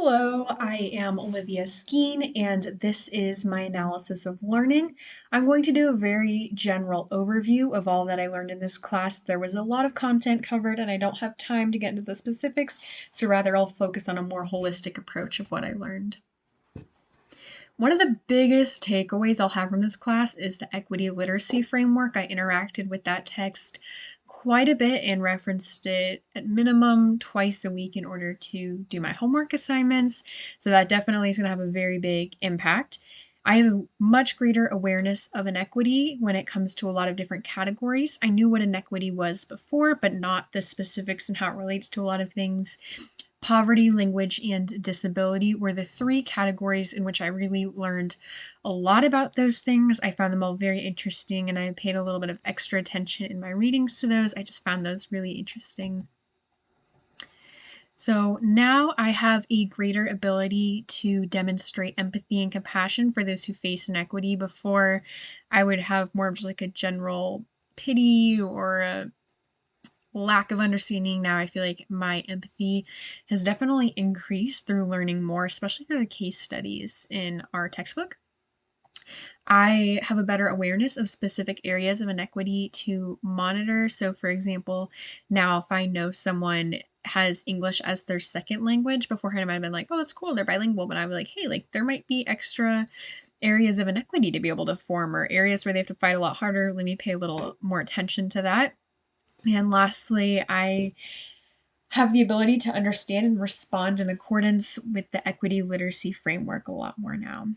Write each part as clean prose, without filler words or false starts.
Hello, I am Olivia Skeen, and this is my analysis of learning. I'm going to do a very general overview of all that I learned in this class. There was a lot of content covered, and I don't have time to get into the specifics, so rather I'll focus on a more holistic approach of what I learned. One of the biggest takeaways I'll have from this class is the equity literacy framework. I interacted with that text quite a bit and referenced it at minimum twice a week in order to do my homework assignments. So that definitely is going to have a very big impact. I have a much greater awareness of inequity when it comes to a lot of different categories. I knew what inequity was before, but not the specifics and how it relates to a lot of things. Poverty, language, and disability were the three categories in which I really learned a lot about those things. I found them all very interesting, and I paid a little bit of extra attention in my readings to those. I just found those really interesting. So now I have a greater ability to demonstrate empathy and compassion for those who face inequity. Before, I would have more of just like a general pity or a lack of understanding. Now I feel like my empathy has definitely increased through learning more, especially through the case studies in our textbook. I have a better awareness of specific areas of inequity to monitor. So, for example, now if I know someone has English as their second language, beforehand I might have been like, oh, that's cool, they're bilingual, but I was like, hey, like there might be extra areas of inequity to be able to form or areas where they have to fight a lot harder. Let me pay a little more attention to that. And lastly, I have the ability to understand and respond in accordance with the equity literacy framework a lot more now.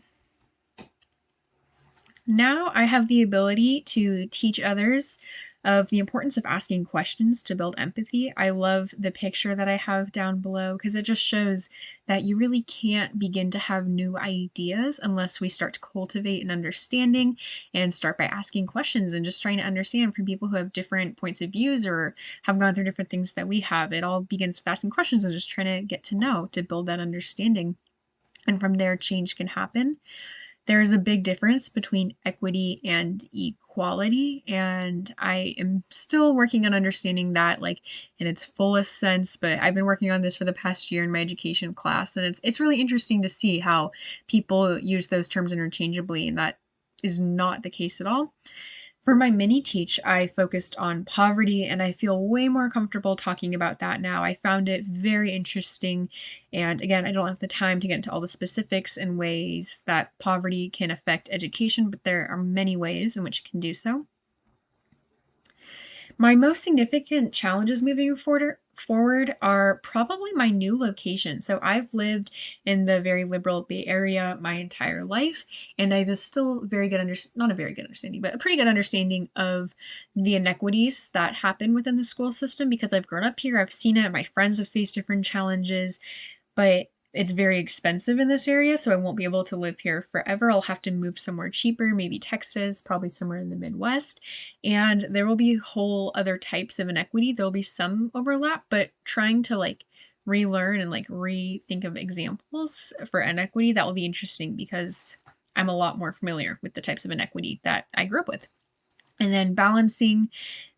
Now I have the ability to teach others of the importance of asking questions to build empathy. I love the picture that I have down below because it just shows that you really can't begin to have new ideas unless we start to cultivate an understanding and start by asking questions and just trying to understand from people who have different points of views or have gone through different things that we have. It all begins with asking questions and just trying to get to know to build that understanding. And from there, change can happen. There is a big difference between equity and equality, and I am still working on understanding that like in its fullest sense, but I've been working on this for the past year in my education class, and it's really interesting to see how people use those terms interchangeably, and that is not the case at all. For my mini teach, I focused on poverty, and I feel way more comfortable talking about that now. I found it very interesting. And again, I don't have the time to get into all the specifics and ways that poverty can affect education, but there are many ways in which it can do so. My most significant challenges moving forward are probably my new location. So I've lived in the very liberal Bay Area my entire life, and I have a still very good not a very good understanding, but a pretty good understanding of the inequities that happen within the school system because I've grown up here, I've seen it, my friends have faced different challenges, but it's very expensive in this area, so I won't be able to live here forever. I'll have to move somewhere cheaper, maybe Texas, probably somewhere in the Midwest. And there will be whole other types of inequity. There'll be some overlap, but trying to like relearn and like rethink of examples for inequity, that will be interesting because I'm a lot more familiar with the types of inequity that I grew up with. And then balancing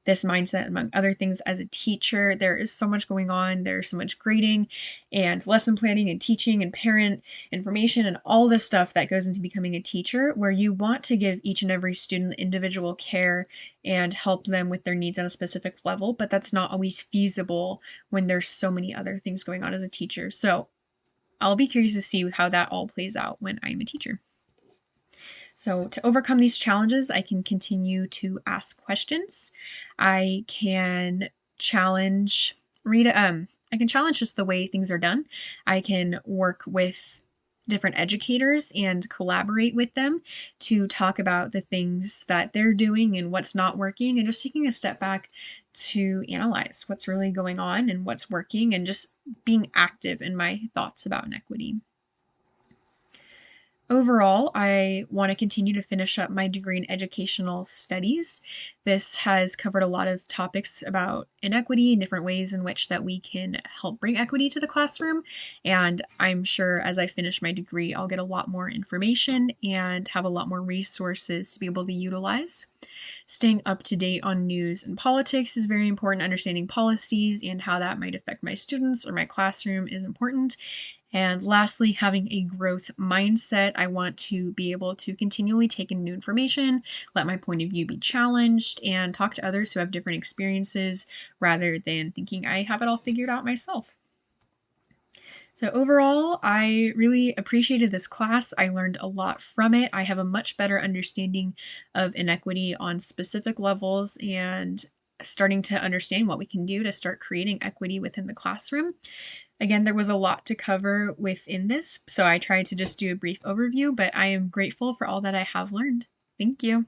this mindset, among other things, as a teacher. There is so much going on. There's so much grading and lesson planning and teaching and parent information and all this stuff that goes into becoming a teacher, where you want to give each and every student individual care and help them with their needs on a specific level, but that's not always feasible when there's so many other things going on as a teacher. So I'll be curious to see how that all plays out when I'm a teacher. So to overcome these challenges, I can continue to ask questions. I can challenge I can challenge just the way things are done. I can work with different educators and collaborate with them to talk about the things that they're doing and what's not working, and just taking a step back to analyze what's really going on and what's working, and just being active in my thoughts about inequity. Overall, I want to continue to finish up my degree in educational studies. This has covered a lot of topics about inequity and different ways in which that we can help bring equity to the classroom. And I'm sure as I finish my degree, I'll get a lot more information and have a lot more resources to be able to utilize. Staying up to date on news and politics is very important. Understanding policies and how that might affect my students or my classroom is important. And lastly, having a growth mindset. I want to be able to continually take in new information, let my point of view be challenged, and talk to others who have different experiences rather than thinking I have it all figured out myself. So, overall, I really appreciated this class. I learned a lot from it. I have a much better understanding of inequity on specific levels and starting to understand what we can do to start creating equity within the classroom. Again, there was a lot to cover within this, so I tried to just do a brief overview, but I am grateful for all that I have learned. Thank you.